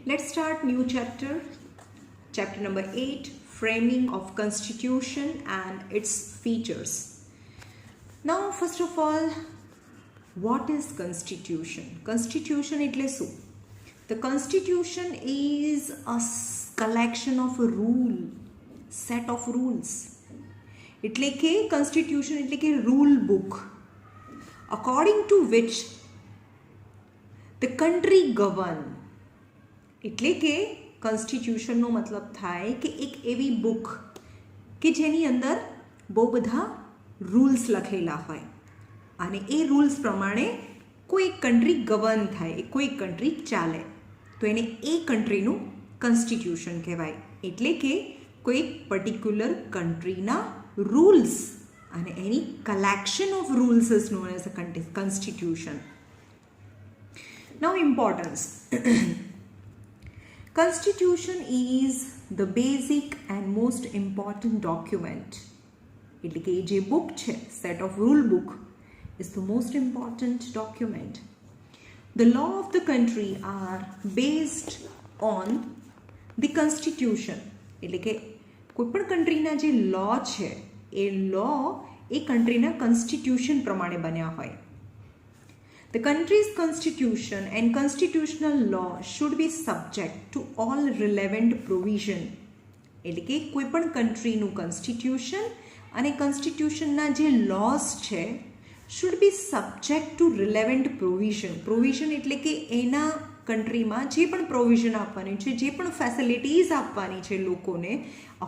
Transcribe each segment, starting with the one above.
Let's start new chapter. Chapter number 8, Framing of Constitution and its features. Now, first of all, what is Constitution? Constitution એટલે શું? The Constitution is a collection of a rule, set of rules. એટલે કે Constitution એટલે કે rule book, according to which the country govern. એટલે કે કોન્સ્ટિટ્યુશનનો મતલબ થાય કે એક એવી બુક કે જેની અંદર બહુ બધા રૂલ્સ લખેલા હોય અને એ રૂલ્સ પ્રમાણે કોઈ કન્ટ્રી ગવર્ન થાય, કોઈ કન્ટ્રી ચાલે, તો એને એ કન્ટ્રીનું કોન્સ્ટિટ્યુશન કહેવાય. એટલે કે કોઈ પર્ટિક્યુલર કન્ટ્રીના રૂલ્સ અને any collection of rules is known as a constitution. Now importance. Constitution is the basic and most important document. એટલે કે જે બુક છે, set of rule book, is the most important document. The law of the country are based on the constitution. એટલે કે કોઈ પણ કન્ટ્રીના જે લો છે એ લો એ કન્ટ્રીના કોન્સ્ટિટ્યુશન પ્રમાણે બન્યા હોય. The country's constitution and constitutional law should be subject to all relevant provision. એટલે કે કોઈ પણ કન્ટ્રીનું કોન્સ્ટિટ્યુશન અને કોન્સ્ટિટ્યુશનના જે લોસ છે should be subject to relevant provision. Provision એટલે કે એના કન્ટ્રીમાં જે પણ પ્રોવિઝન આપવાની છે, જે પણ ફેસિલિટીઝ આપવાની છે લોકોને,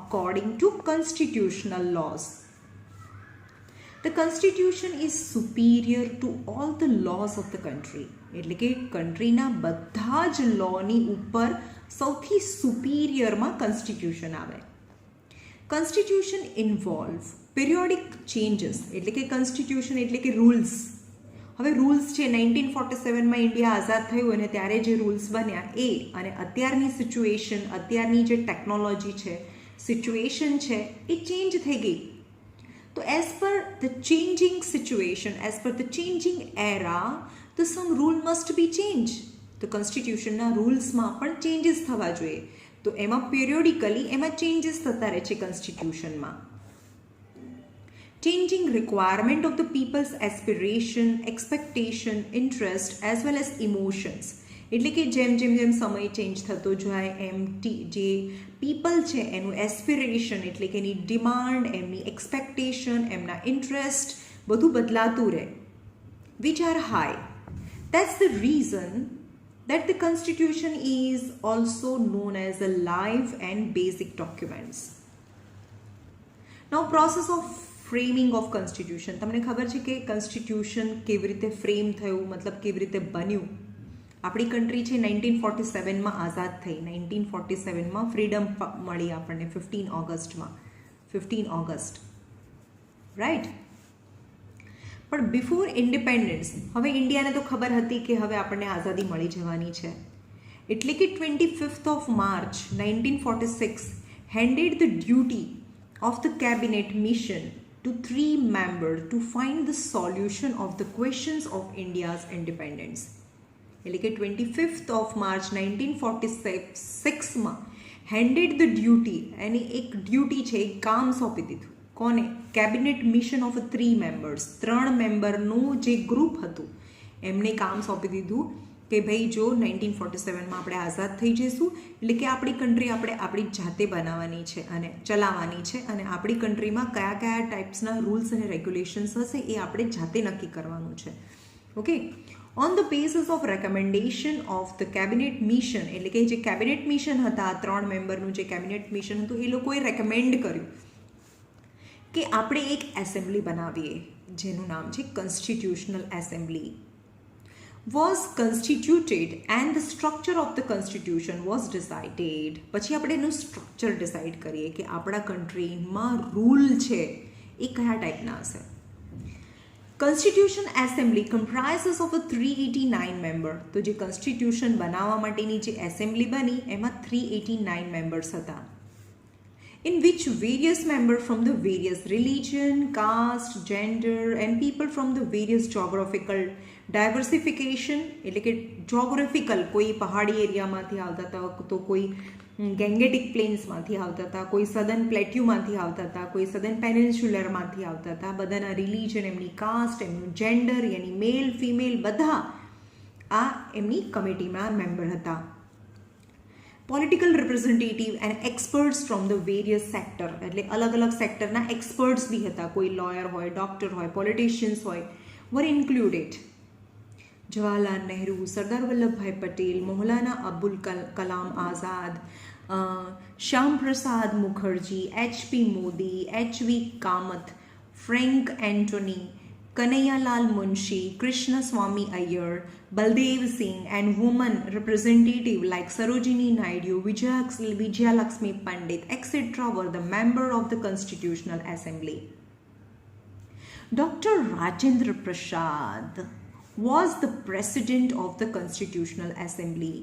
according to constitutional laws. The constitution is superior to all the laws of the country. એટલે કે કન્ટ્રીના બધા જ લોની ઉપર સૌથી સુપિરિયરમાં કોન્સ્ટિટ્યુશન આવે. Constitution involve periodic changes. એટલે કે કોન્સ્ટિટ્યુશન એટલે કે રૂલ્સ. હવે રૂલ્સ છે 1947માં ઇન્ડિયા આઝાદ થયું અને ત્યારે જે રૂલ્સ બન્યા એ અને અત્યારની સિચ્યુએશન, અત્યારની જે ટેકનોલોજી છે, સિચ્યુએશન છે એ ચેન્જ થઈ ગઈ. So as per the changing situation, as per the changing era, the some rule must be changed. તો કોન્સ્ટિટ્યુશનના રૂલ્સમાં પણ ચેન્જીસ થવા જોઈએ. તો એમાં પિરિયોડિકલી એમાં ચેન્જીસ થતા રહે છે કોન્સ્ટિટ્યુશનમાં. Changing requirement of the people's aspiration, expectation, interest as well as emotions. એટલે કે જેમ જેમ જેમ સમય ચેન્જ થતો જાય એમ જે પીપલ છે એનું એસ્પિરેશન એટલે કે એની ડિમાન્ડ, એમની એક્સપેક્ટેશન, એમના ઇન્ટરેસ્ટ બધું બદલાતું રહે, which are high. That's the reason that the constitution is also known as a live and basic documents. Now process of framing of constitution. તમને ખબર છે કે કોન્સ્ટિટ્યુશન કેવી રીતે ફ્રેમ થયું, મતલબ કેવી રીતે બન્યું. આપણી કન્ટ્રી છે 1947માં આઝાદ થઈ. 1947માં ફ્રીડમ મળી આપણને 15 ઓગસ્ટ, રાઈટ. પણ બિફોર ઇન્ડિપેન્ડન્સ, હવે ઇન્ડિયાને તો ખબર હતી કે હવે આપણને આઝાદી મળી જવાની છે. એટલે કે 25 March 1946 handed the duty of the cabinet mission to 3 members to find the solution of the questions of India's independence. એટલે કે 25 માર્ચ 1946માં હેન્ડેડ ધ ડ્યુટી, એની એક ડ્યુટી છે, એક કામ સોંપી દીધું. કોને? કેબિનેટ મિશન ઓફ 3 members, 3 મેમ્બરનું જે ગ્રુપ હતું એમને કામ સોંપી દીધું કે ભાઈ જો 1947માં આપણે આઝાદ થઈ જઈશું એટલે કે આપણી કન્ટ્રી આપણે આપણી જાતે બનાવવાની છે અને ચલાવવાની છે અને આપણી કન્ટ્રીમાં કયા કયા ટાઈપ્સના રૂલ્સ અને રેગ્યુલેશન્સ હશે એ આપણે જાતે નક્કી કરવાનું છે. Okay. On the basis of recommendation of the cabinet mission, એટલે કે જે કેબિનેટ મિશન હતા, 3 મેમ્બરનું જે કેબિનેટ મિશન હતું એ લોકોએ રેકમેન્ડ કર્યું કે આપણે એક એસેમ્બલી બનાવીએ જેનું નામ છે constitutional assembly. Was constituted and the structure of the constitution was decided. પછી આપણે એનું સ્ટ્રક્ચર ડિસાઇડ કરીએ કે આપણા કન્ટ્રીમાં રૂલ છે એ કયા ટાઈપના હશે. Constitution Assembly comprises of a 389 member. તો જે કોન્સ્ટિટ્યુશન બનાવવા માટેની જે એસેમ્બલી બની એમાં 389 મેમ્બર્સ હતા. in which various members from the various religion, caste, gender and people from the various geographical diversification એટલે કે geographical કોઈ પહાડી એરિયામાંથી આવતા હતા તો કોઈ ગેંગેટિક પ્લેન્સમાંથી આવતા હતા કોઈ સદર્ન પ્લેટ્યુમાંથી આવતા હતા કોઈ સદર્ન પેનિન્સ્યુલરમાંથી આવતા હતા બધાના રિલિજન એમની કાસ્ટ એમનું જેન્ડર યાની મેલ ફિમેલ બધા આ એમની કમિટીમાં મેમ્બર હતા. Political representative and experts from the various sector એટલે અલગ અલગ સેક્ટરના એક્સપર્ટ્સ બી હતા કોઈ લોયર હોય ડૉક્ટર હોય પોલિટિશિયન્સ હોય were included Jawaharlal Nehru Sardar Vallabhbhai Patel Maulana Abul Kalam Azad Shyam Prasad Mukherjee H P. Mody H V. Kamath Frank Anthony Kanayalal Munshi, Krishna Swami Iyer, Baldev Singh and women representative like Sarojini Naidu, Vijayalakshmi Pandit, etc. were the member of the Constitutional Assembly. Dr. Rajendra Prasad was the president of the Constitutional Assembly.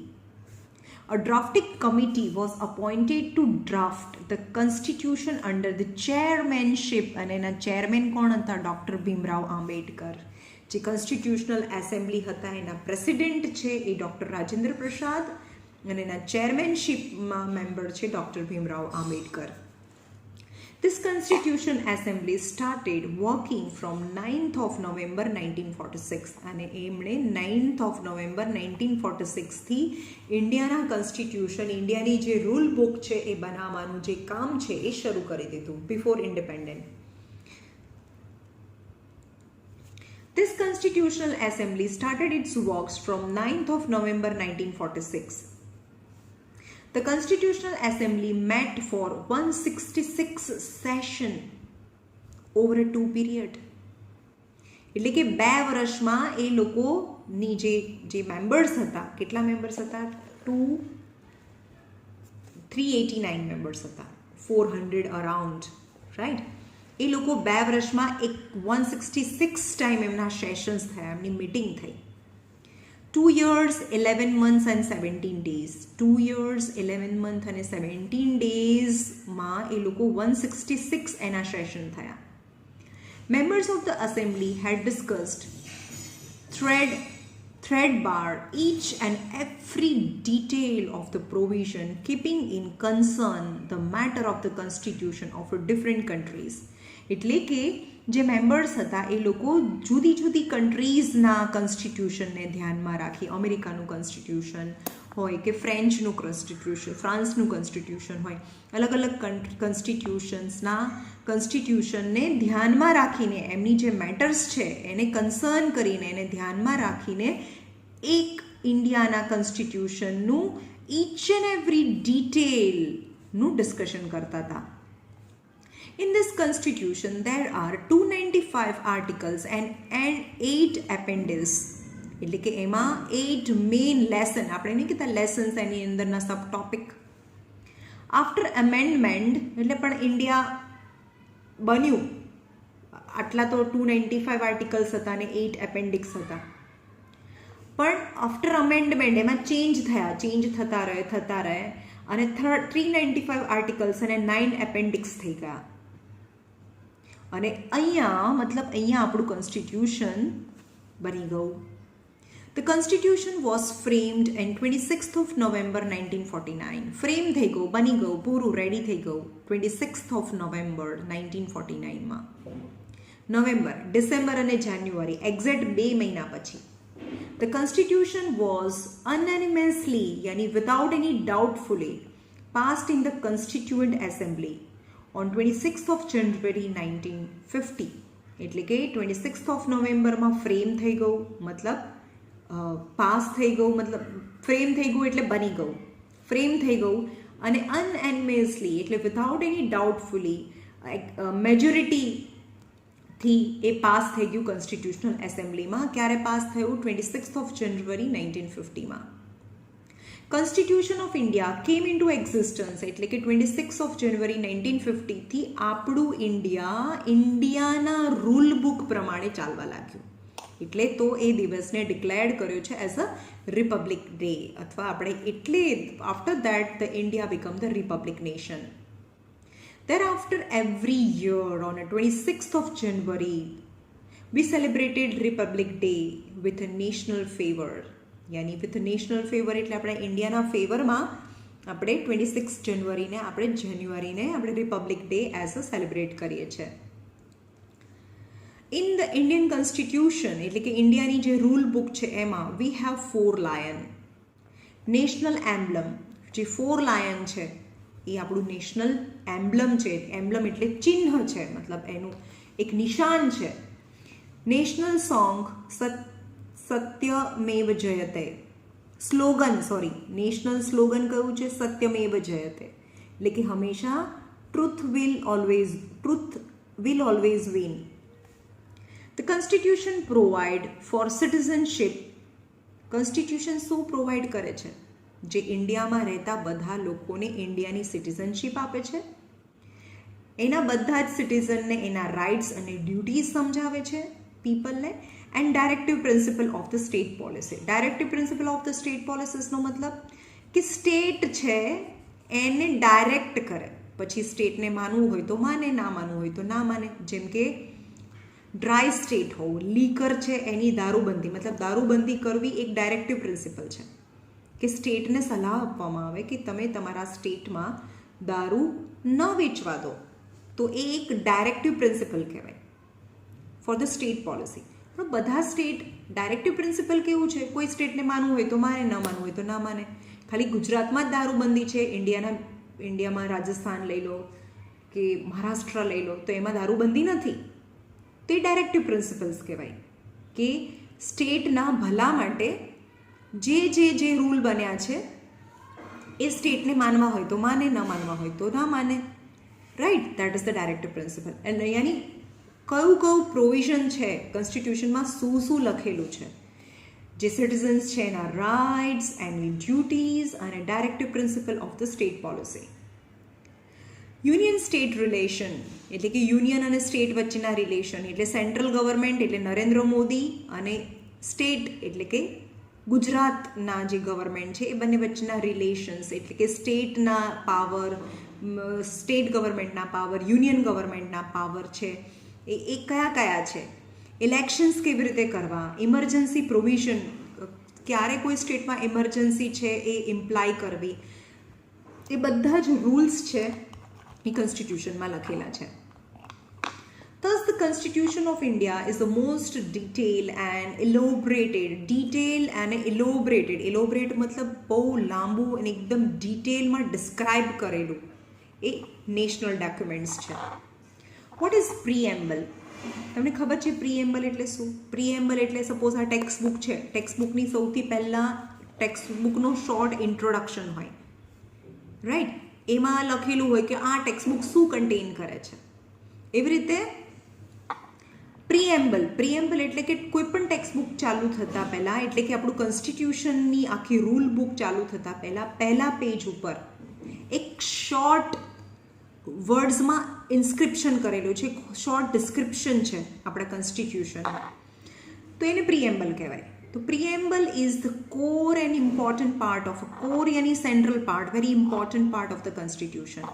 A drafting committee was appointed to draft the constitution under the chairmanship અને એના chairman કોણ હતા doctor Bhimrao Ambedkar. જે constitutional assembly હતા એના president છે એ doctor Rajendra Prasad અને એના ચેરમેનશિપમાં મેમ્બર છે doctor Bhimrao Ambedkar. This Constitution Assembly started working from 9th of November 1946 અને એમણે 9th of November 1946 થી ઇન્ડિયાના કોન્સ્ટિટ્યુશન ઇન્ડિયાની જે રૂલ બુક છે એ બનાવવાનું જે કામ છે એ શરૂ કરી દીધું before independent. This Constitutional Assembly started its works from 9th of November 1946. The Constitutional Assembly met for 166 session over a 2 period. એટલે કે 2 વર્ષમાં એ લોકોની જે મેમ્બર્સ હતા કેટલા મેમ્બર્સ હતા 389 મેમ્બર્સ હતા 400 અરાઉન્ડ રાઈટ. એ લોકો 2 વર્ષમાં 166 ટાઈમ એમના સેશન્સ થયા એમની મિટિંગ થઈ. 2 years, 11 months and 17 days. 2 years, 11 months and 17 days માં એ લોકો 166 એના સેશન થયા. Members of the assembly had discussed thread bar each and every detail of the provision keeping in concern the matter of the constitution of different countries. એટલે કે જે members હતા એ લોકો જુદી જુદી કન્ટ્રીઝના કોન્સ્ટિટ્યુશનને ધ્યાનમાં રાખી અમેરિકાનું કોન્સ્ટિટ્યુશન હોય કે ફ્રેન્ચનું કોન્સ્ટિટ્યુશન ફ્રાન્સનું કોન્સ્ટિટ્યુશન હોય અલગ અલગ કોન્સ્ટિટ્યુશનને ધ્યાનમાં રાખીને એમની જે મેટર્સ છે એને કન્સર્ન કરીને એને ધ્યાનમાં રાખીને એક ઇન્ડિયાના કોન્સ્ટિટ્યુશનનું ઈચ એન્ડ એવરી ડિટેલનું ડિસ્કશન કરતા હતા. In this constitution, there are 295 articles and 8 appendices. એટલે કે એમાં 8 મેઇન લેસન આપણે નહીં કહેતા લેસન્સ એની અંદરના સબ ટોપિક. આફ્ટર અમેન્ડમેન્ટ એટલે પણ ઇન્ડિયા બન્યું આટલા તો 295 આર્ટિકલ્સ હતા અને 8 એપેન્ડિક્સ હતા. પણ આફ્ટર અમેન્ડમેન્ટ એમાં ચેન્જ થતા રહે અને 395 આર્ટિકલ્સ અને 9 એપેન્ડિક્સ થઈ ગયા. અને અહીંયા આપણું કોન્સ્ટિટ્યુશન બની ગયું. The constitution was framed in 26th of November 1949. Frame થઈ ગયું બની ગયું પૂરું રેડી થઈ ગયું 26th of November 1949માં. નવેમ્બર ડિસેમ્બર અને જાન્યુઆરી એક્ઝેક્ટ 2 મહિના પછી. The constitution was unanimously yani without any doubtfully passed in the Constituent Assembly on 26th of January 1950. એટલે કે 26th of નવેમ્બરમાં ફ્રેમ થઈ ગયું મતલબ પાસ થઈ ગયું મતલબ ફ્રેમ થઈ ગયું એટલે બની ગયું ફ્રેમ થઈ ગયું અને અનએનિમસલી એટલે વિધાઉટ એની ડાઉટફુલી મેજોરિટીથી એ પાસ થઈ ગયું કોન્સ્ટિટ્યુશનલ એસેમ્બલીમાં. ક્યારે પાસ થયું 26th of January 1950માં. Constitution of India came into existence એટલે કે 26th of January 1950થી આપણું ઇન્ડિયાના રૂલ બુક પ્રમાણે ચાલવા લાગ્યું. એટલે તો એ દિવસને ડિક્લેર્ડ કર્યો છે એઝ અ રિપબ્લિક ડે અથવા આપણે એટલે after that the India become the Republic nation. Thereafter, every year on the 26th of January, we celebrated Republic Day with a national favor. यानी with a national favor એટલે આપણે ઇન્ડિયાના ફેવરમાં આપણે 26 જાન્યુઆરીને આપણે Republic day as a celebrate કરીએ છીએ. In the Indian constitution એટલે કે ઇન્ડિયાની જે રૂલ બુક છે એમાં વી હેવ 4 લાયન. નેશનલ એમ્બ્લમ જે 4 લાયન છે એ આપણું નેશનલ એમ્બ્લમ છે. એમ્બ્લમ એટલે ચિહ્ન છે, મતલબ એનું એક નિશાન છે. નેશનલ સોંગ સત્યમેવ જયતે. સ્લોગન નેશનલ સ્લોગન કયું છે? સત્યમેવ જયતે, એટલે કે હંમેશા truth will always win. The constitution provide for citizenship. Constitution શું પ્રોવાઈડ કરે છે? જે ઇન્ડિયામાં રહેતા બધા લોકોને ઇન્ડિયાની સિટીઝનશીપ આપે છે. એના બધા જ સિટીઝનને એના રાઇટ્સ અને ડ્યુટીઝ સમજાવે છે પીપલને. And directive principle of the state policy. Directive principle of the state પોલિસીસનો મતલબ કે સ્ટેટ છે એને ડાયરેક્ટ કરે. પછી સ્ટેટને માનવું હોય તો માને, ના માનવું હોય તો ના માને. જેમ કે ડ્રાય સ્ટેટ હોવું, લીકર છે એની દારૂબંધી, મતલબ દારૂબંધી કરવી એક ડાયરેક્ટિવ પ્રિન્સિપલ છે કે સ્ટેટને સલાહ આપવામાં આવે કે તમે તમારા સ્ટેટમાં દારૂ ન વેચવા દો. તો એ એક ડાયરેક્ટિવ પ્રિન્સિપલ કહેવાય ફોર ધ સ્ટેટ પોલિસી. પણ બધા સ્ટેટ ડાયરેક્ટિવ પ્રિન્સિપલ કેવું છે? કોઈ સ્ટેટને માનવું હોય તો માને, ન માનવું હોય તો ના માને. ખાલી ગુજરાતમાં જ દારૂબંધી છે, ઇન્ડિયામાં રાજસ્થાન લઈ લો કે મહારાષ્ટ્ર લઈ લો તો એમાં દારૂબંધી નથી. તો એ ડાયરેક્ટિવ પ્રિન્સિપલ્સ કહેવાય કે સ્ટેટના ભલા માટે જે રૂલ બન્યા છે એ સ્ટેટને માનવા હોય તો માને, ન માનવા હોય તો ના માને. Right, that is the directive principle. And યાની કયું પ્રોવિઝન છે કોન્સ્ટિટ્યુશનમાં, શું લખેલું છે, જે સિટીઝન્સ છે એના રાઇટ્સ એન્ડ ડ્યુટીઝ અને directive principle of the state policy. Union state relation એટલે કે યુનિયન અને સ્ટેટ વચ્ચેના રિલેશન એટલે સેન્ટ્રલ ગવર્મેન્ટ એટલે નરેન્દ્ર મોદી અને સ્ટેટ એટલે કે ગુજરાતના જે ગવર્મેન્ટ છે એ બંને વચ્ચેના રિલેશન્સ એટલે કે સ્ટેટના પાવર, સ્ટેટ ગવર્મેન્ટના પાવર, યુનિયન ગવર્મેન્ટના પાવર છે એ કયા છે. ઇલેક્શન્સ કેવી રીતે કરવા, ઇમરજન્સી પ્રોવિઝન, ક્યારે કોઈ સ્ટેટમાં ઇમરજન્સી છે એ ઇમ્પ્લાય કરવી, એ બધા જ રૂલ્સ છે એ કોન્સ્ટિટ્યુશનમાં લખેલા છે. Thus, the Constitution of India is the most detailed and elaborated. Elaborate મતલબ બહુ લાંબુ અને એકદમ ડિટેલમાં ડિસ્ક્રાઇબ કરેલું એ નેશનલ ડોક્યુમેન્ટ્સ છે. What is preamble? તમને ખબર છે પ્રીએમ્બલ એટલે શું? પ્રીએમ્બલ એટલે સપોઝ આ ટેક્સ્ટ બુક છે, ટેક્સ્ટ બુકની સૌથી પહેલાં ટેક્સ્ટ બુકનો શોર્ટ ઇન્ટ્રોડક્શન હોય, રાઈટ? એમાં લખેલું હોય કે આ ટેક્સ્ટ બુક શું કન્ટેન કરે છે. એવી રીતે પ્રીએમ્બલ એટલે કે કોઈ પણ ટેક્સ્ટ બુક ચાલુ થતાં પહેલાં, એટલે કે આપણું કોન્સ્ટિટ્યુશનની આખી રૂલ બુક ચાલુ થતાં પહેલા પેજ ઉપર એક શોર્ટ વર્ડ્સમાં ઇન્સ્ક્રિપ્શન કરેલું છે, શોર્ટ ડિસ્ક્રિપ્શન છે આપણા કોન્સ્ટિટ્યુશનમાં, તો એને પ્રીએમ્બલ કહેવાય. તો preamble is the core and important part of core યાની central part, very important part of the constitution.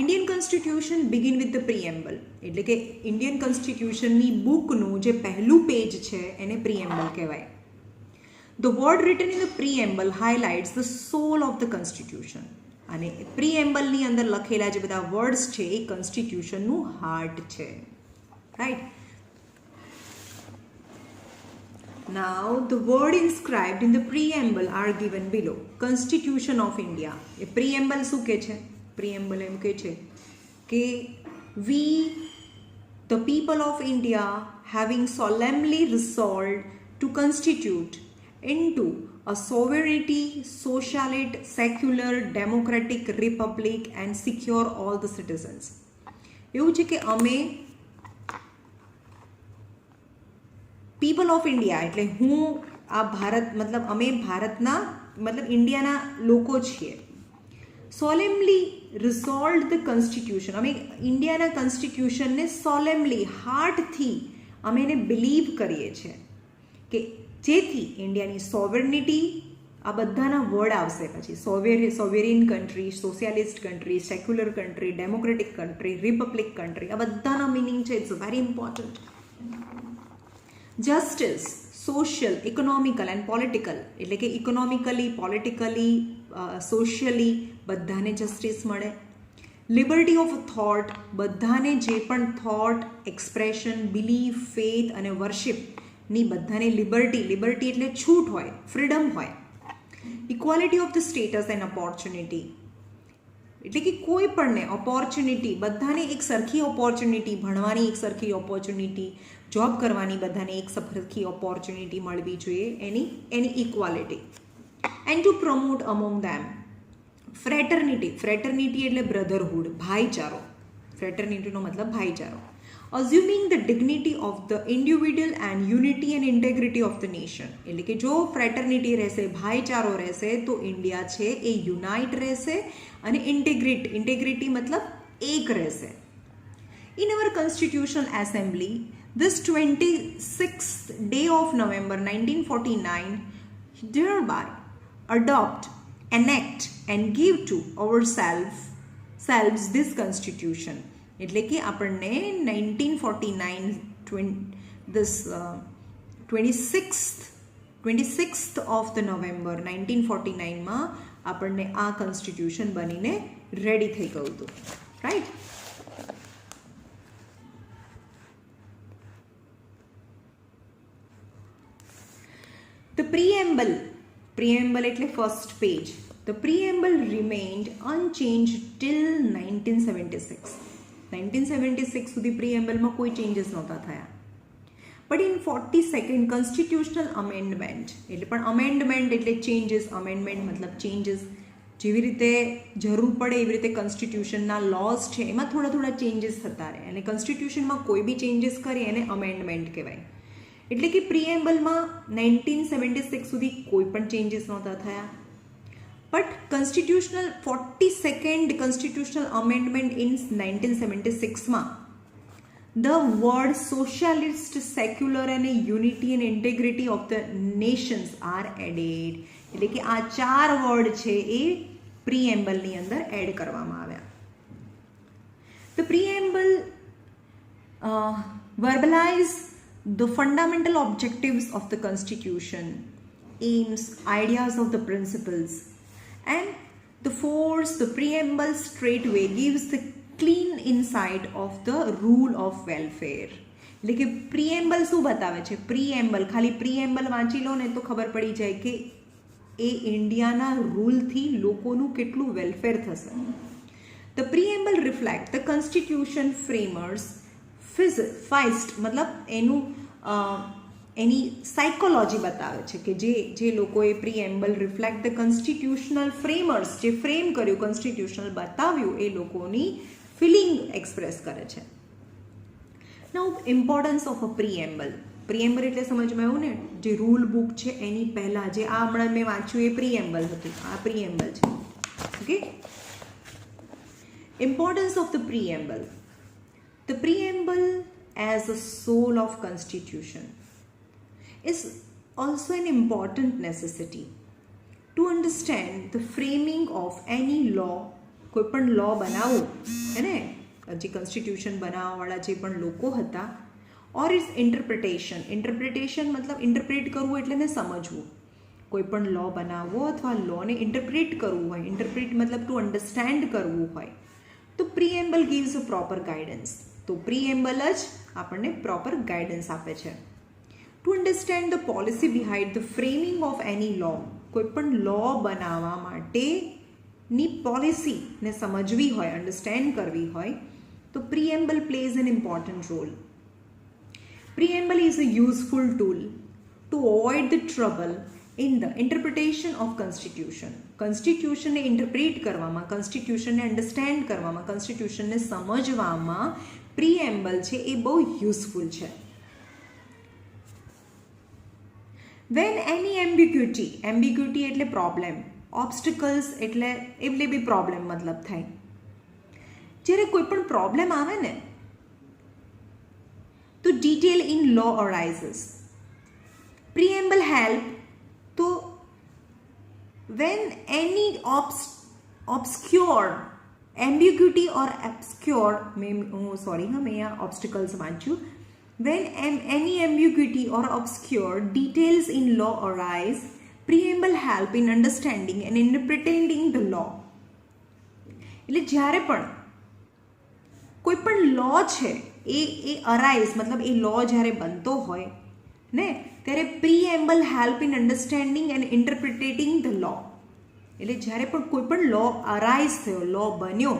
Indian constitution begin with the preamble, એટલે કે ઇન્ડિયન કોન્સ્ટિટ્યુશનની બુકનું જે પહેલું પેજ છે એને પ્રીએમ્બલ કહેવાય. The word written in the preamble highlights the soul of the constitution. અને પ્રીએમ્બલની અંદર લખેલા જે બધા વર્ડ્સ છે એ કોન્સ્ટિટ્યુશનનું હાર્ટ છે, right? Now, the word inscribed in the preamble are given below. Constitution of India. A preamble શું કહે છે? Preamble એમ કહે છે કે we, the people of India, having solemnly resolved to constitute into a sovereignty, socialist, secular, democratic republic and secure all the citizens. એવું છે કે અમે પીપલ ઓફ ઇન્ડિયા એટલે હું આ ભારત મતલબ અમે ભારતના મતલબ ઇન્ડિયાના લોકો છીએ. સોલેમલી રિઝોલ્વ ધ કોન્સ્ટિટ્યુશન, અમે ઇન્ડિયાના કોન્સ્ટિટ્યુશનને સોલેમલી હાર્ટથી અમે એને બિલીવ કરીએ છીએ કે જેથી ઇન્ડિયાની સોવર્નિટી આ બધાના વર્ડ આવશે પછી. Sovereign country, socialist country, secular country, democratic country, republic country, આ બધાના મિનિંગ છે. It's very important. Justice, social, economical and political, એટલે કે ઇકોનોમિકલી, પોલિટિકલી, સોશિયલી બધાને જસ્ટિસ મળે. લિબર્ટી ઓફ થોટ, બધાને જે પણ થોટ, એક્સપ્રેશન, બિલીફ, ફેથ અને વર્શિપની બધાને લિબર્ટી એટલે છૂટ હોય, ફ્રીડમ હોય. Equality of the status and opportunity, એટલે કે કોઈ પણને ઓપોર્ચ્યુનિટી, બધાને એક સરખી ઓપોર્ચ્યુનિટી, ભણવાની એક સરખી ઓપોર્ચ્યુનિટી, જોબ કરવાની બધાને એક સરખી ઓપોર્ચ્યુનિટી મળવી જોઈએ, any equality. And to promote among them fraternity એટલે બ્રધરહુડ, ભાઈચારો. ફ્રેટર્નિટીનો મતલબ ભાઈચારો. Assuming the dignity of the individual and unity and integrity of the nation, એટલે કે જો ફ્રેટર્નિટી રહેશે, ભાઈચારો રહેશે, તો ઇન્ડિયા છે એ યુનાઇટ રહેશે અને ઇન્ટેગ્રિટી મતલબ એક રહેશે. In our constitutional assembly this 26th day of November 1949 hereby adopt, enact and give to ourselves this constitution. એટલે કે આપણને 1949 this 26th of the November 1949 આપણને આ કોન્સ્ટિટ્યુશન બનીને રેડી થઈ ગયું હતું, રાઈટ. The preamble એટલે first page. The preamble remained unchanged till 1976. 1976 સુધી preambleમાં કોઈ ચેન્જીસ નહોતા થયા. But in 42nd constitutional amendment, એટલે પણ amendment એટલે changes, amendment મતલબ changes. જેવી રીતે જરૂર પડે એવી રીતે કોન્સ્ટિટ્યુશનના લોઝ છે એમાં થોડા ચેન્જીસ થતા રહે, અને કોન્સ્ટિટ્યુશનમાં કોઈ બી ચેન્જીસ કરીએ એને અમેન્ડમેન્ટ કહેવાય. એટલે કે પ્રીએમ્બલમાં 1976 સુધી કોઈ પણ ચેન્જીસ નહોતા થયા. But constitutional 42nd constitutional amendment in 1976માં ધ વર્ડ સોશિયાલિસ્ટ, સેક્યુલર અને unity and integrity of the nations are added. એટલે કે આ 4 વર્ડ છે એ પ્રીએમ્બલની અંદર એડ કરવામાં આવ્યા. The preamble verbalise the fundamental objectives of the constitution, aims, ideas of the principles, and the force the preamble straightway gives the clean insight of the rule of welfare. એટલે કે પ્રીએમ્બલ શું બતાવે છે? પ્રીએમ્બલ, ખાલી પ્રીએમ્બલ વાંચી લો ને તો ખબર પડી જાય કે એ ઇન્ડિયાના રૂલથી લોકોનું કેટલું વેલફેર થશે. The preamble reflect the constitution framers ફાઇસ્ટ મતલબ એની સાયકોલોજી બતાવે છે કે જે લોકોએ પ્રીએમ્બલ રિફ્લેક્ટ ધ કોન્સ્ટિટ્યુશનલ ફ્રેમર્સ, જે ફ્રેમ કર્યું, કોન્સ્ટિટ્યુશનલ બતાવ્યું, એ લોકોની ફિલિંગ એક્સપ્રેસ કરે છે. નાઉ ઇમ્પોર્ટન્સ ઓફ અ પ્રીએમ્બલ. પ્રીએમ્બલ એટલે સમજમાં આવ્યું ને, જે રૂલ બુક છે એની પહેલાં જે આ હમણાં મેં વાંચ્યું એ પ્રીએમ્બલ હતું, આ પ્રીએમ્બલ છે. Okay, importance of the preamble. The preamble as a soul of constitution is also an important necessity to understand the framing of any law. કોઈ પણ law બનાવો હે ને, જે કોન્સ્ટિટ્યુશન બનાવવાવાળા જે પણ લોકો હતા, or its interpretation. ઇન્ટરપ્રિટેશન મતલબ ઇન્ટરપ્રેટ કરવું એટલે ને સમજવું. કોઈ પણ law બનાવવો અથવા lawને ઇન્ટરપ્રેટ કરવું હોય, ઇન્ટરપ્રેટ મતલબ ટુ અન્ડરસ્ટેન્ડ કરવું હોય, તો પ્રીએમ્બલ gives a proper guidance. તો પ્રીએમ્બલ જ આપણને પ્રોપર ગાઈડન્સ આપે છે. To understand the policy behind the framing of any law. કોઈ પણ લો બનાવવા માટેની પોલિસીને સમજવી હોય, અન્ડરસ્ટેન્ડ કરવી હોય, તો preamble plays an important role. Preamble is a useful tool to avoid the trouble in the interpretation of constitution. કોન્સ્ટિટ્યુશનને ઇન્ટરપ્રેટ કરવામાં, કોન્સ્ટિટ્યુશનને અન્ડરસ્ટેન્ડ કરવામાં, કોન્સ્ટિટ્યુશનને સમજવામાં પ્રીએમ્બલ છે એ બહુ યુઝફુલ છે. વેન એની એમ્બિગ્યુટી એટલે પ્રોબ્લેમ, ઓબ્સ્ટિકલ્સ એટલે બી પ્રોબ્લેમ મતલબ થાય. જ્યારે કોઈ પણ પ્રોબ્લેમ આવે ને તો ડિટેલ ઇન લો અરાઇઝિસ. પ્રીએમ્બલ હેલ્પ તો when any obscure ambiguity or obscure obstacles વાંચ્યું when any ambiguity or obscure details in law arise, preamble help in understanding and interpreting the law. એટલે જ્યારે પણ કોઈ પણ લો છે એ અરાઇઝ મતલબ એ લો જ્યારે બનતો હોય ને ત્યારે preamble help in understanding and interpretating the law. એટલે જ્યારે પણ કોઈ પણ લો અરાઇઝ થયો, લો બન્યો,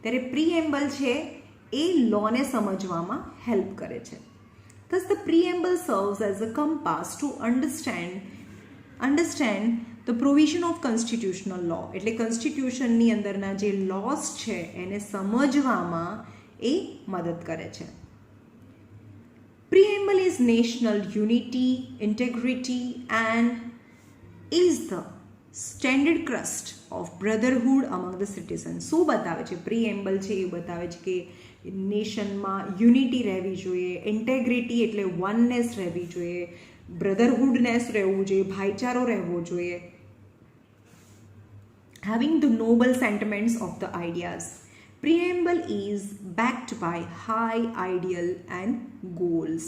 ત્યારે પ્રીએમ્બલ છે એ લોને સમજવામાં હેલ્પ કરે છે. Thus the preamble serves as a compass to understand the provision of constitutional law. એટલે કોન્સ્ટિટ્યુશનની અંદરના જે લોસ છે એને સમજવામાં એ મદદ કરે છે. Preamble is national unity, integrity and is the standard crust of brotherhood among the citizens. શું બતાવે છે? પ્રીએમ્બલ છે એ બતાવે છે કે નેશનમાં યુનિટી રહેવી જોઈએ, ઇન્ટેગ્રિટી એટલે વનનેસ રહેવી જોઈએ, બ્રધરહુડનેસ રહેવું જોઈએ, ભાઈચારો રહેવો જોઈએ, having the noble sentiments of the ideas. Preamble is backed by high ideal and goals.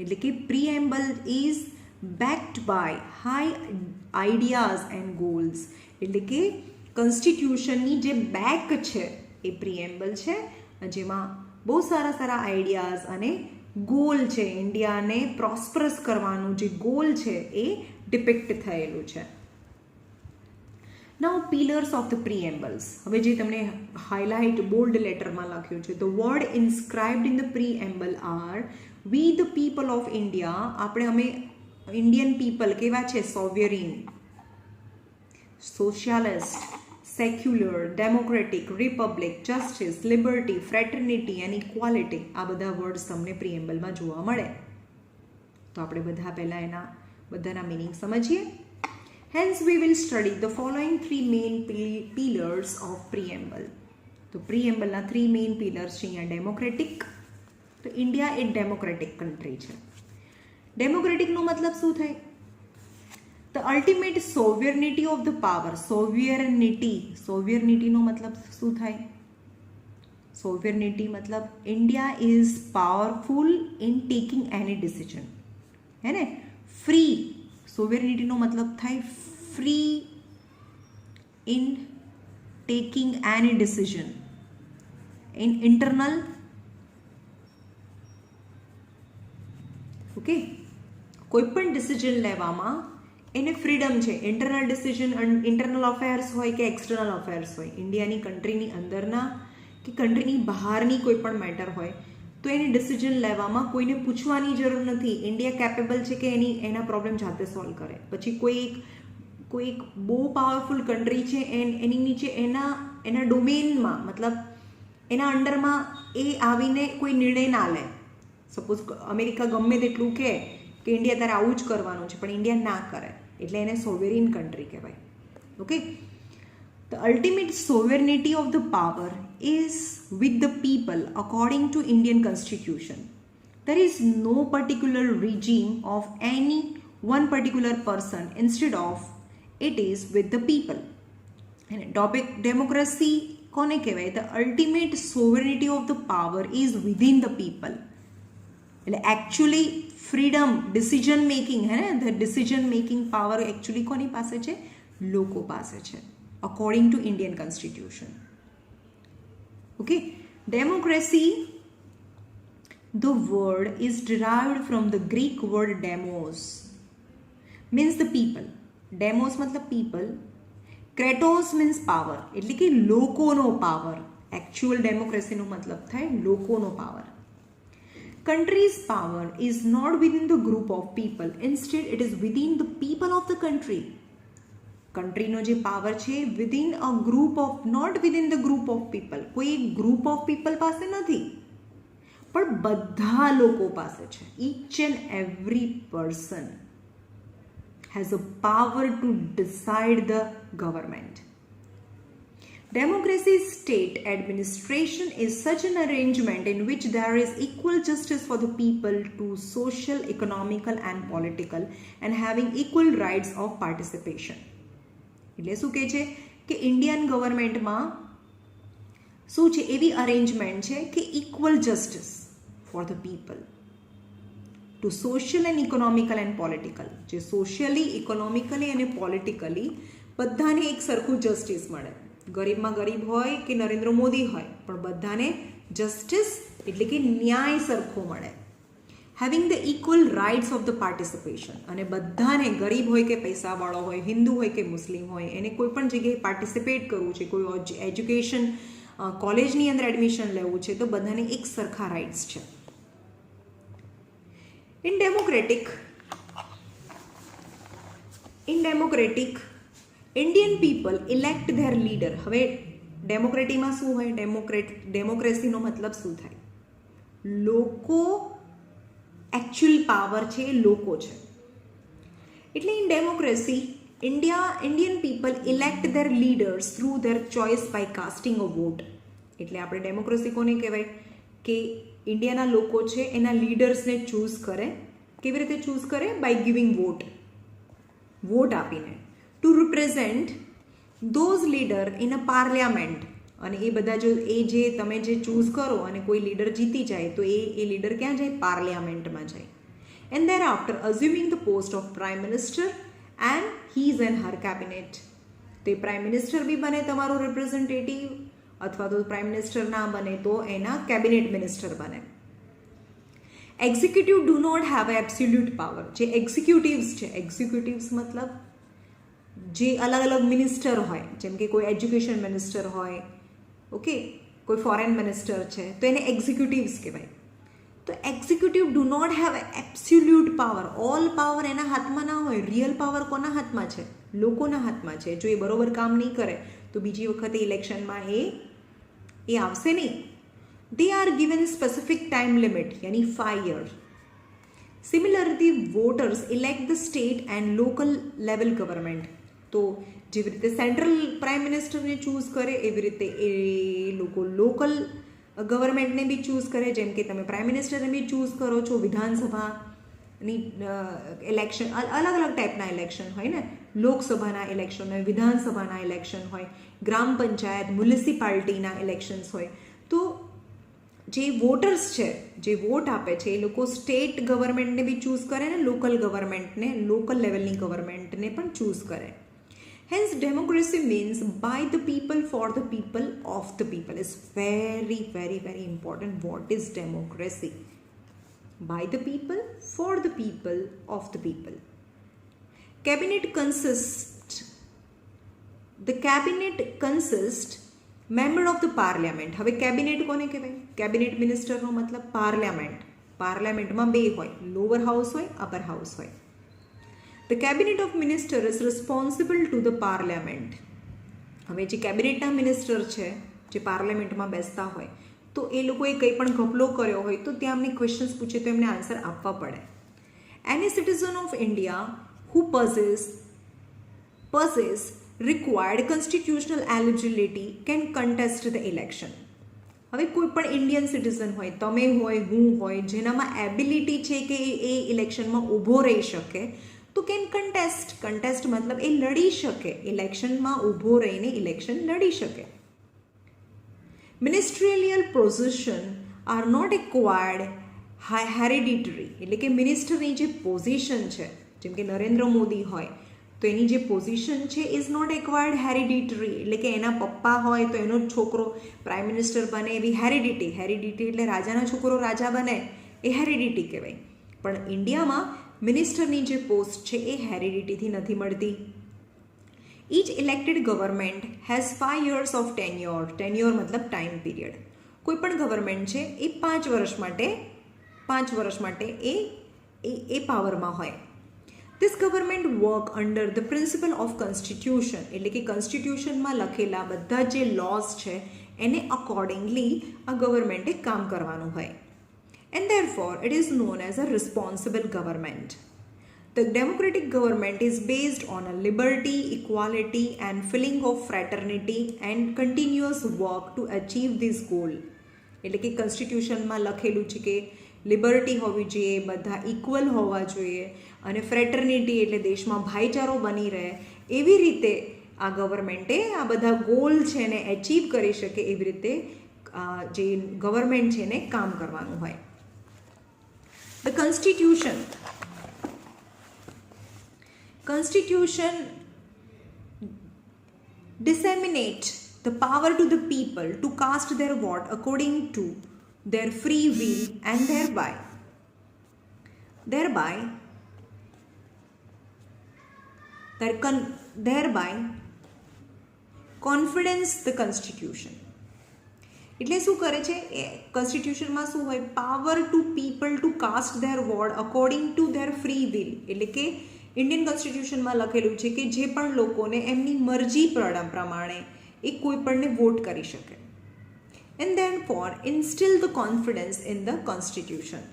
એટલે કે preamble is backed by high ideas and goals. એટલે કે કોન્સ્ટિટ્યુશનની જે બેક છે એ પ્રીએમ્બલ છે, જેમાં બહુ સારા સારા આઈડિયાઝ અને ગોલ છે, ઇન્ડિયાને પ્રોસ્પરસ કરવાનું જે ગોલ છે એ ડિપિક્ટ થયેલું છે. Now pillars of the preambles. હવે જે તમને હાઇલાઇટ બોલ્ડ લેટરમાં લખ્યું છે, the word inscribed in the preamble are we the people of India. અમે ઇન્ડિયન પીપલ કેવા છે? Sovereign, socialist, secular, democratic, republic, justice, liberty, fraternity and equality. આ બધા વર્ડ્સ તમને પ્રીએમ્બલમાં જોવા મળે. તો આપણે બધા પહેલાં એના બધાના મિનિંગ સમજીએ. Hence we will study the following three main pillars of preamble. તો પ્રીએમ્બલના 3 મેઇન પિલર્સ છે. અહીંયા ડેમોક્રેટિક. તો ઇન્ડિયા એક ડેમોક્રેટિક કન્ટ્રી છે. ડેમોક્રેટિકનો મતલબ શું થાય? The ultimate sovereignty of the power. સોવરિનિટીનો મતલબ શું થાય? સોવરિનિટી મતલબ India is powerful in taking any decision. હે ને? ફ્રી. સોવરિનિટીનો મતલબ થાય free in taking any decision in internal. Okay, કોઈ પણ ડિસિઝન લેવામાં એને ફ્રીડમ છે. ઇન્ટરનલ ડિસિઝન, ઇન્ટરનલ અફેર્સ હોય કે એક્સટર્નલ અફેર્સ હોય, ઇન્ડિયાની કન્ટ્રીની અંદરના કે કન્ટ્રીની બહારની કોઈ પણ મેટર હોય, તો એની ડિસિઝન લેવામાં કોઈને પૂછવાની જરૂર નથી. ઇન્ડિયા કેપેબલ છે કે એના પ્રોબ્લેમ જાતે સોલ્વ કરે. પછી કોઈ એક બહુ પાવરફુલ કન્ટ્રી છે, એની નીચે એના ડોમેનમાં મતલબ એના અંડરમાં એ આવીને કોઈ નિર્ણય ના લે. સપોઝ અમેરિકા ગમે તેટલું કહે કે ઇન્ડિયા તારે આવું જ કરવાનું છે, પણ ઇન્ડિયા ના કરે, એટલે એને સોવેરિન કન્ટ્રી કહેવાય. Okay, The ultimate sovereignty of the power is with the people according to Indian Constitution. There is no particular regime of any one particular person. Instead of, it is with the people. And democracy કોને કહેવાય? The ultimate sovereignty of the power is within the people. એટલે actually freedom, decision making है ना, the decision making power actually કોની પાસે છે? લોકો પાસે છે. According to Indian Constitution. Okay, democracy, the word is derived from the Greek word demos, means the people. Demos matlab people. Kratos means power. એટલે કે લોકોનો power. Actual democracy નો મતલબ થાય લોકોનો power. Country's power is not within the group of people. Instead, it is within the people of the country. કન્ટ્રીનો જે power છે within a group of, not within the group of people. કોઈ એક group of people પાસે નથી, પણ બધા લોકો પાસે છે. Each and every person has a power to decide the government. Democracy state administration is such an arrangement in which there is equal justice for the people to social, economical and political, and having equal rights of participation. એટલે શું કહે છે કે Indian ગવર્મેન્ટમાં શું છે એવી arrangement છે કે equal justice for the people two social and economical and political, જે સોશિયલી, ઇકોનોમિકલી અને પોલિટિકલી બધાને એક સરખું જસ્ટિસ મળે. ગરીબમાં ગરીબ હોય કે નરેન્દ્ર મોદી હોય, પણ બધાને જસ્ટિસ એટલે કે ન્યાય સરખો મળે. Having the equal rights of the participation, અને બધાને ગરીબ હોય કે પૈસાવાળો હોય, હિન્દુ હોય કે મુસ્લિમ હોય, એને કોઈ પણ જગ્યાએ પાર્ટિસિપેટ કરવું છે, કોઈ એજ્યુકેશન કોલેજની અંદર એડમિશન લેવું છે, તો બધાને એક સરખા રાઇટ્સ છે. In democratic Indian people elect there leader. હવે ડેમોક્રેટીમાં શું હોય? ડેમોક્રેસીનો મતલબ શું થાય? લોકો, એકચ્યુઅલ પાવર છે એ લોકો છે. એટલે in democracy Indian people elect their leaders through their choice by casting a vote. એટલે આપણે ડેમોક્રેસી કોને કહેવાય? કે ઇન્ડિયાના લોકો છે એના લીડર્સને ચૂઝ કરે. કેવી રીતે ચૂઝ કરે? બાય ગિવિંગ વોટ આપીને. To represent those leader in a parliament. અને એ બધા જે તમે જે ચૂઝ કરો અને કોઈ લીડર જીતી જાય તો એ લીડર ક્યાં જાય? પાર્લિયામેન્ટમાં જાય. And thereafter assuming the post of prime minister and his and her cabinet. તો એ પ્રાઇમ મિનિસ્ટર બી બને તમારો રિપ્રેઝેન્ટેટિવ, અથવા તો પ્રાઇમ મિનિસ્ટર ના બને તો એના કેબિનેટ મિનિસ્ટર બને. Executive do not have absolute power. જે એક્ઝિક્યુટિવ્સ છે, એક્ઝિક્યુટિવ્સ મતલબ જે અલગ અલગ મિનિસ્ટર હોય, જેમ કે કોઈ એજ્યુકેશન મિનિસ્ટર હોય, ઓકે, કોઈ ફોરેન મિનિસ્ટર છે, તો એને એક્ઝિક્યુટિવ્સ કહેવાય. તો executive do not have absolute power. All power એના હાથમાં ના હોય. રિયલ પાવર કોના હાથમાં છે? લોકોના હાથમાં છે. જો એ બરોબર કામ નહીં કરે તો બીજી વખતે ઇલેક્શનમાં એ આવશે નહીં. They are given specific time limit, યાની 5 years. Similarly voters elect the state and local level government. તો જેવી રીતે સેન્ટ્રલ પ્રાઇમ મિનિસ્ટરને ચૂઝ કરે એવી રીતે એ લોકો લોકલ ગવર્મેન્ટને બી ચૂઝ કરે. જેમ કે તમે પ્રાઇમ મિનિસ્ટરને બી ચૂઝ કરો છો. વિધાનસભાની ઇલેક્શન, અલગ અલગ ટાઈપના ઇલેક્શન હોય ને. લોકસભાના ઇલેક્શન હોય, વિધાનસભાના ઇલેક્શન હોય, ગ્રામ પંચાયત, મ્યુનિસિપાલિટીના ઇલેક્શન્સ હોય. તો જે વોટર્સ છે, જે વોટ આપે છે, એ લોકો સ્ટેટ ગવર્મેન્ટને બી ચૂઝ કરે ને લોકલ ગવર્મેન્ટને, લોકલ લેવલની ગવર્મેન્ટને પણ ચૂઝ કરે. Hence, democracy means by the people, for the people, of the people. Is very, very, very important. What is democracy? By the people, for the people, of the people. The cabinet consists member of the parliament. હવે cabinet કોને કહેવાય? Cabinet મિનિસ્ટરનો મતલબ parliament. પાર્લિયામેન્ટમાં બે હોય, lower house હોય, upper house હોય. The cabinet of minister is responsible to the parliament. હવે જે કેબિનેટના મિનિસ્ટર છે, જે પાર્લામેન્ટમાં બેસતા હોય, તો એ લોકોએ કંઈ પણ ઘપલો કર્યો હોય તો ત્યાં અમને ક્વેશ્ચન્સ પૂછે તો એમને આન્સર આપવા પડે. Any citizen of India who possess required constitutional eligibility can contest the election. હવે કોઈ પણ ઇન્ડિયન સિટીઝન હોય, તમે હોય, હું હોય, જેનામાં એબિલિટી છે કે એ ઇલેક્શનમાં ઊભો રહી શકે, તો કેન કન્ટેસ્ટ મતલબ એ લડી શકે, ઇલેક્શનમાં ઊભો રહીને ઇલેક્શન લડી શકે. Ministerial position are not acquired hereditary. એટલે કે મિનિસ્ટરની જે પોઝિશન છે, જેમ કે નરેન્દ્ર મોદી હોય તો એની જે પોઝિશન છે ઇઝ નોટ એક્વાયર્ડ હેરિડિટરી. એટલે કે એના પપ્પા હોય તો એનો છોકરો પ્રાઇમ મિનિસ્ટર બને, એવી હેરિડિટી એટલે રાજાનો છોકરો રાજા બને, એ હેરિડિટી કહેવાય. પણ ઇન્ડિયામાં મિનિસ્ટરની જે પોસ્ટ છે એ હેરિડિટીથી નથી મળતી. Each elected government has 5 years of tenure. Tenure મતલબ ટાઈમ પીરિયડ. કોઈ પણ ગવર્મેન્ટ છે એ 5 વર્ષ માટે એ પાવરમાં હોય. This government work under the principle of constitution. એટલે કે કોન્સ્ટિટ્યુશનમાં લખેલા બધા જે લોઝ છે એને અકોર્ડિંગલી આ ગવર્મેન્ટે કામ કરવાનું હોય. And therefore it is known as a responsible government. The democratic government is based on a liberty, equality and feeling of fraternity and continuous work to achieve this goal. એટલે કે કોન્સ્ટિટ્યુશનમાં લખેલું છે કે લિબર્ટી હોવી જોઈએ, બધા ઇક્વલ હોવા જોઈએ, અને ફ્રેટર્નિટી એટલે દેશમાં ભાઈચારો બની રહે, એવી રીતે આ ગવર્મેન્ટે આ બધા ગોલ છે એને એચીવ કરી શકે એવી રીતે જે ગવર્મેન્ટ છે એને કામ કરવાનું હોય. The Constitution disseminate the power to the people to cast their vote according to their free will and thereby confidence the constitution. એટલે શું કરે છે એ કોન્સ્ટિટ્યુશનમાં શું હોય, power to people to cast their vote according to their free will. એટલે કે Indian કોન્સ્ટિટ્યુશનમાં લખેલું છે કે જે પણ લોકોને એમની મરજી પ્રમાણે એ કોઈ પણને વોટ કરી શકે. And then for instil the confidence in the constitution.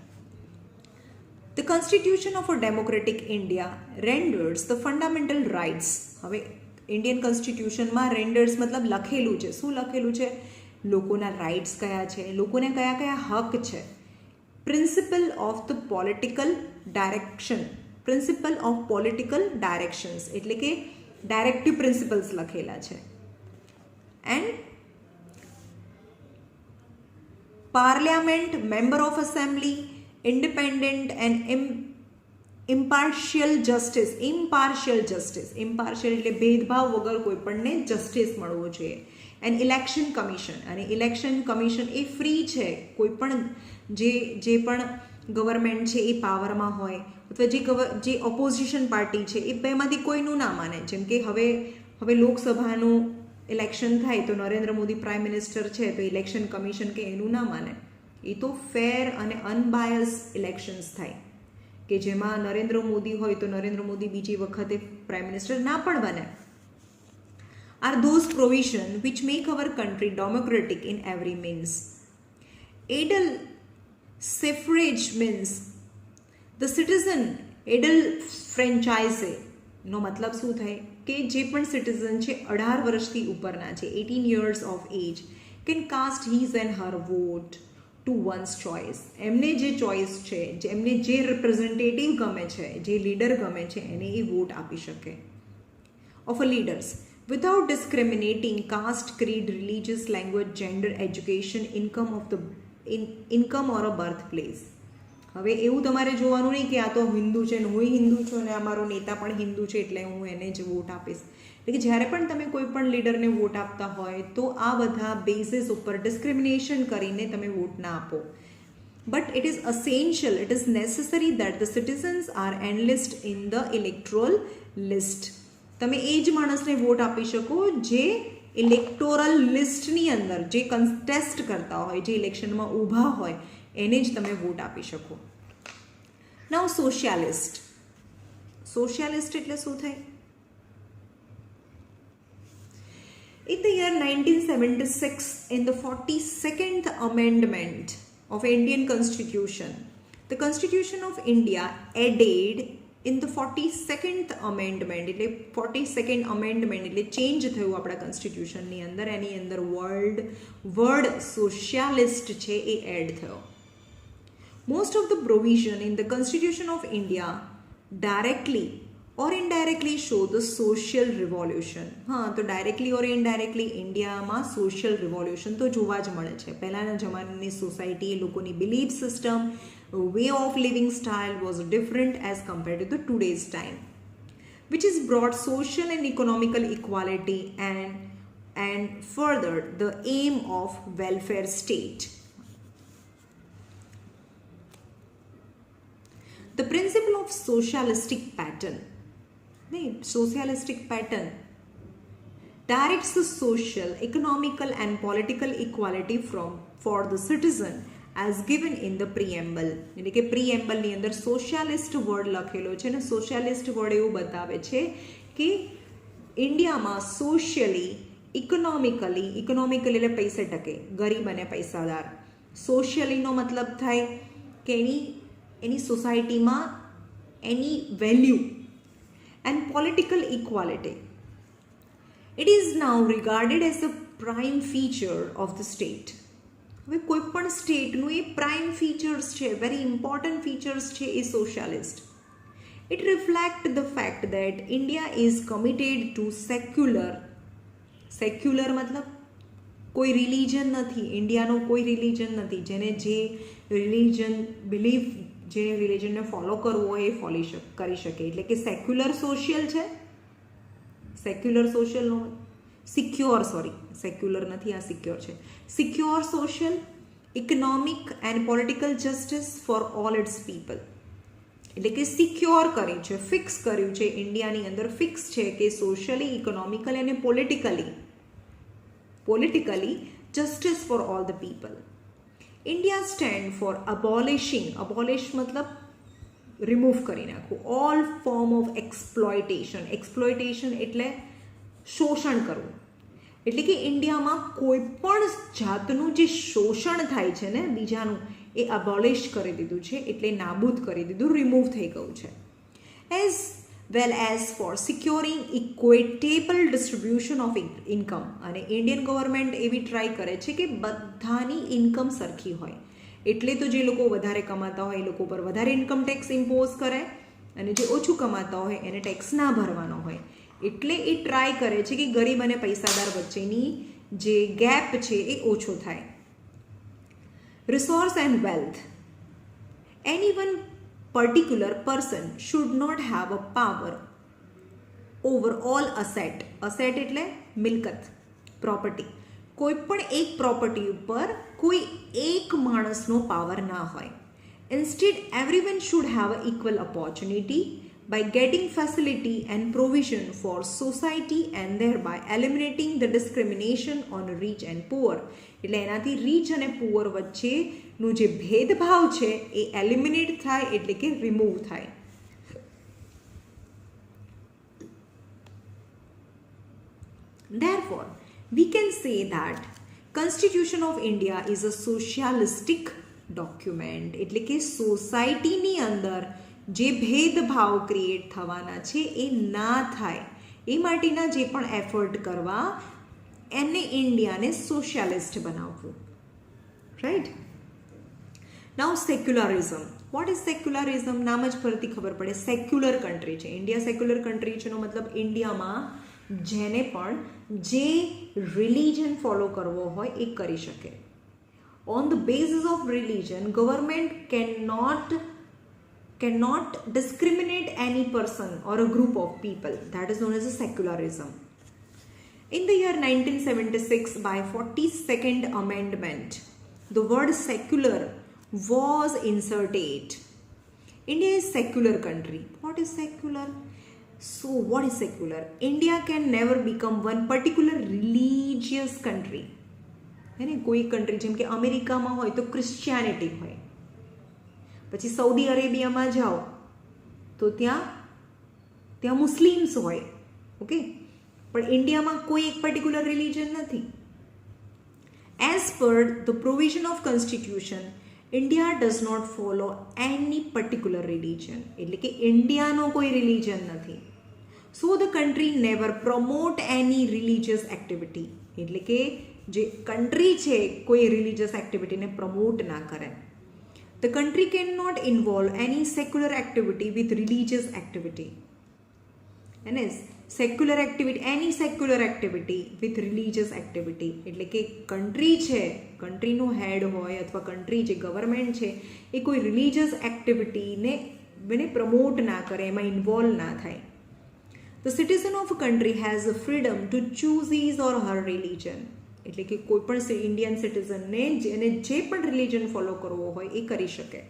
The Constitution of a Democratic India renders the fundamental rights. હવે ઇન્ડિયન કોન્સ્ટિટ્યુશનમાં રેન્ડર્સ મતલબ લખેલું છે. શું લખેલું છે? લોકોના રાઇટ્સ કયા છે, લોકોને કયા કયા હક છે. Principal of the political directions એટલે કે ડાયરેક્ટિવ પ્રિન્સિપલ્સ લખેલા છે. And parliament, member of assembly, independent and impartial justice એટલે ભેદભાવ વગર કોઈ પણને જસ્ટિસ મળવો જોઈએ. એન્ડ ઇલેક્શન કમિશન, અને ઇલેક્શન કમિશન એ ફ્રી છે. કોઈ પણ જે પણ ગવર્મેન્ટ છે એ પાવરમાં હોય અથવા જે ઓપોઝિશન પાર્ટી છે એ બેમાંથી કોઈનું ના માને. જેમ કે હવે લોકસભાનું ઇલેક્શન થાય તો નરેન્દ્ર મોદી પ્રાઇમ મિનિસ્ટર છે તો ઇલેક્શન કમિશન કે એનું ના માને. એ તો ફેર અને અનબાયસ ઇલેક્શન્સ થાય કે જેમાં નરેન્દ્ર મોદી હોય તો નરેન્દ્ર મોદી બીજી વખતે પ્રાઇમ મિનિસ્ટર ના પણ બને. Are those provision which make our country democratic in every means. Adult suffrage means the citizen adult franchise નો મતલબ શું થાય કે જે પણ સિટીઝન છે 18 વર્ષથી ઉપરના છે, 18 years of age, can cast his and her vote to one's choice. એમને જે ચોઇસ છે, એમને જે રિપ્રેઝેન્ટેટિવ ગમે છે, જે લીડર ગમે છે એને એ વોટ આપી શકે. Of a leaders without discriminating caste, creed, religious, language, gender, education, income or a birth place. હવે એવું તમારે જોવાનું નહીં કે આ તો હિન્દુ છે ને હું હિન્દુ છું અને આ મારો નેતા પણ હિન્દુ છે એટલે હું એને જ વોટ આપીશ. એટલે કે જ્યારે પણ તમે કોઈ પણ લીડરને વોટ આપતા હોય તો આ બધા બેઝિસ ઉપર ડિસ્ક્રિમિનેશન કરીને તમે વોટ ના આપો. But it is essential, it is necessary that the citizens are enlist in the electoral list. તમે એ જ માણસને વોટ આપી શકો જે ઇલેક્ટોરલ લિસ્ટની અંદર જે કન્ટેસ્ટ કરતા હોય, જે ઇલેક્શનમાં ઊભા હોય એને જ તમે વોટ આપી શકો. નાઉ સોશિયાલિસ્ટ એટલે શું થાય? In the year 1976, in the 42nd Amendment of Indian Constitution, the Constitution of India added in the 42nd Amendment, એટલે 42nd Amendment એટલે ચેન્જ થયું આપણા કોન્સ્ટિટ્યુશનની અંદર, એની અંદર વર્ડ સોશિયાલિસ્ટ છે એ એડ થયો. Most of the provision in the Constitution of India directly or indirectly show the social revolution. હા, તો ડાયરેક્ટલી ઓર ઇનડાયરેક્ટલી ઇન્ડિયામાં સોશિયલ રિવોલ્યુશન તો જોવા જ મળે છે. પહેલાંના જમાનાની સોસાયટી, એ લોકોની belief system, way of living style was different as compared to the today's time, which is brought social and economical equality and furthered the aim of welfare state. The principle of socialistic pattern directs the social, economical and political equality for the citizen as given in the preamble. એટલે કે preamble ની અંદર socialist word લખેલો છે ને socialist word એવું બતાવે છે કે ઇન્ડિયામાં સોશિયલી, ઇકોનોમિકલી એટલે પૈસે ટકે, ગરીબ અને પૈસાદાર. સોશિયલીનો મતલબ થાય કે એની સોસાયટીમાં એની value. And political equality. It is now regarded as a prime feature of the state. હવે કોઈ પણ સ્ટેટનું એ પ્રાઇમ ફીચર્સ છે, વેરી ઇમ્પોર્ટન્ટ ફીચર્સ છે એ socialist. It reflects the fact that India is committed to secular मतलब કોઈ religion નથી, ઇન્ડિયાનો કોઈ religion નથી, જેને જે રિલિજન બિલીફ જે રિલિજનને ફોલો કરવો હોય એ કરી શકે. એટલે કે સેક્યુલર સોશિયલ છે, સેક્યુલર સોશિયલનો સિક્યોર, સેક્યુલર નથી, આ સિક્યોર છે. Secure social, economic and political justice for all its people. એટલે કે સિક્યોર કર્યું છે, ફિક્સ કર્યું છે, ઇન્ડિયાની અંદર ફિક્સ છે કે સોશિયલી, ઇકોનોમિકલી અને politically justice for all the people. India stand for abolish મતલબ રિમૂવ કરી નાખવું, ઓલ ફોર્મ ઓફ એક્સપ્લોઇટેશન એટલે શોષણ કરવું. એટલે કે ઇન્ડિયામાં કોઈ પણ જાતનું જે શોષણ થાય છે ને બીજાનું, એ અબોલિશ કરી દીધું છે, એટલે નાબૂદ કરી દીધું, રિમૂવ થઈ ગયું છે. As well as for securing equitable distribution of income. અને ઇન્ડિયન ગવર્મેન્ટ એવી ટ્રાય કરે છે કે બધાની ઇન્કમ સરખી હોય. એટલે તો જે લોકો વધારે કમાતા હોય એ લોકો પર વધારે ઇન્કમ ટેક્સ ઇમ્પોઝ કરે, અને જે ઓછું કમાતા હોય એને ટેક્સ ના ભરવાનો હોય. એટલે એ ટ્રાય કરે છે કે ગરીબ અને પૈસાદાર વચ્ચેની જે ગેપ છે એ ઓછો થાય. Resource and wealth. Any one particular person should not have a power over all asset. Asset એટલે મિલકત, પ્રોપર્ટી. કોઈ પણ એક પ્રોપર્ટી ઉપર કોઈ એક માણસનો પાવર ના હોય. Instead, everyone should have an equal opportunity by getting facility and provision for society and thereby eliminating the discrimination on rich and poor. એટલે એનાથી રીચ અને પુઅર વચ્ચેનું જે ભેદભાવ છે એ એલિમિનેટ થાય, એટલે કે રિમૂવ થાય. Therefore, we can say that Constitution of India is a socialistic document. એટલે કે સોસાયટીની અંદર જે ભેદભાવ ક્રિએટ થવાના છે એ ના થાય એ માટેના જે પણ એફર્ટ કરવા એને ઇન્ડિયાને સોશિયાલિસ્ટ બનાવવું. Right. Now secularism. What is secularism? નામ જ પરથી ખબર પડે, સેક્યુલર કન્ટ્રી છે ઇન્ડિયા. સેક્યુલર કન્ટ્રી છે એનો મતલબ ઇન્ડિયામાં જેને પણ જે રિલિજન ફોલો કરવો હોય એ કરી શકે. On the basis of religion government cannot discriminate any person or a group of people. That is known as a secularism. In the year 1976, by 42nd Amendment, the word secular was inserted. India is secular country. What is secular? So what is secular? India can never become one particular religious country. यानी कोई country જેમ કે અમેરિકામાં હોય તો Christianity હોય, પછી સૌદી અરેબિયામાં જાઓ તો ત્યાં મુસ્લિમ્સ હોય. ઓકે, પણ ઇન્ડિયામાં કોઈ એક પર્ટિક્યુલર રિલિજન નથી. As per the provision of constitution, India does not follow any particular religion. એટલે કે ઇન્ડિયાનો કોઈ રિલિજન નથી. So the country never promote any religious activity. એટલે કે જે કન્ટ્રી છે કોઈ રિલિજિયસ એક્ટિવિટીને પ્રમોટ ના કરે. The country cannot involve any secular activity with religious activity. And is secular activity, any secular activity with religious activity. એટલે કે country છે, કન્ટ્રીનો હેડ હોય અથવા કન્ટ્રી જે ગવર્મેન્ટ છે એ કોઈ રિલિજિયસ એક્ટિવિટીને પ્રમોટ ના કરે, એમાં ઇન્વોલ્વ ના થાય. The citizen of a country has the freedom to choose his or her religion. એટલે કે કોઈ પણ ઇન્ડિયન સિટીઝનને જેને જે પણ રિલિજન ફોલો કરવો હોય એ કરી શકે.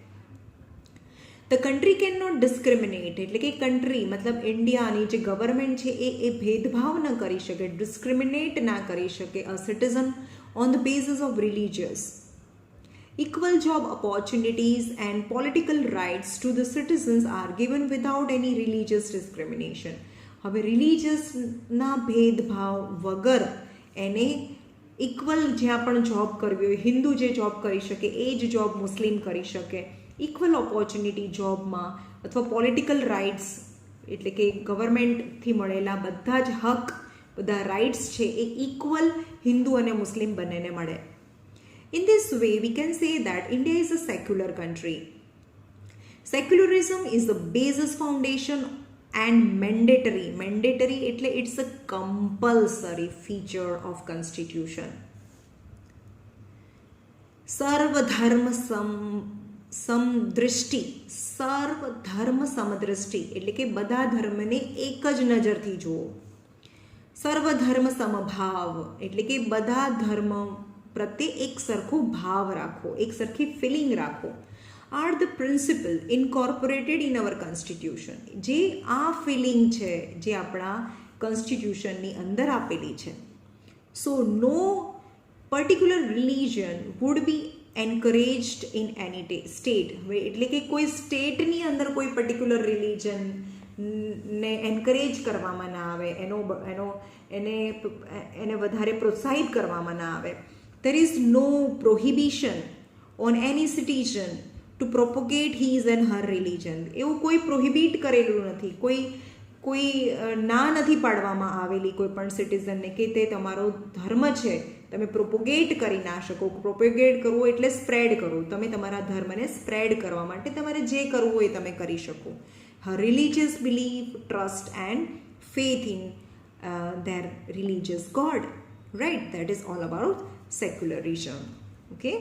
The country can not discriminate. એટલે કે કન્ટ્રી મતલબ ઇન્ડિયાની જે ગવર્મેન્ટ છે એ ભેદભાવ ન કરી શકે, ડિસ્ક્રિમિનેટ ના કરી શકે અ citizen on the basis of religious. Equal job opportunities and political rights to the citizens are given without any religious discrimination. હવે રિલિજિયસના ભેદભાવ વગર એને ઇક્વલ જ્યાં પણ જોબ કરવી હોય, હિન્દુ જે જોબ કરી શકે એ જ જોબ મુસ્લિમ કરી શકે. ઇક્વલ ઓપોર્ચ્યુનિટી જોબમાં અથવા પોલિટિકલ રાઇટ્સ એટલે કે ગવર્મેન્ટથી મળેલા બધા જ હક, બધા રાઇટ્સ છે એ ઇક્વલ હિન્દુ અને મુસ્લિમ બંનેને મળે. In this way, we can say that India is a secular country. Secularism is the basis foundation and mandatory એટલે it's a compulsory feature of constitution. સર્વધર્મ સમદૃષ્ટિ એટલે કે બધા ધર્મને એક જ નજરથી જુઓ. સર્વધર્મ સમભાવ એટલે કે બધા ધર્મ પ્રત્યે એક સરખો ભાવ રાખો, એક સરખી ફિલિંગ રાખો. Are the principal incorporated in our constitution. જે આ ફિલિંગ છે જે આપણા કોન્સ્ટિટ્યુશનની અંદર આપેલી છે. So no particular religion would be encouraged in any state. એટલે કે કોઈ સ્ટેટની અંદર કોઈ પર્ટિક્યુલર રિલિજન ને એન્કરેજ કરવામાં ના આવે, એને વધારે પ્રોત્સાહિત કરવામાં ના આવે. There is no prohibition on any citizen to propagate his and her religion. એવું કોઈ પ્રોહિબિટ કરેલું નથી, કોઈ ના નથી પાડવામાં આવેલી કોઈ પણ સિટીઝનને કે તે તમારો ધર્મ છે, તમે પ્રોપોગેટ કરી ના શકો. પ્રોપોગેટ કરવું એટલે સ્પ્રેડ કરવું. તમે તમારા ધર્મને સ્પ્રેડ કરવા માટે તમારે જે કરવું હોય તમે કરી શકો. her religious belief, trust and faith in their religious God. Right? That is all about secularism. Okay?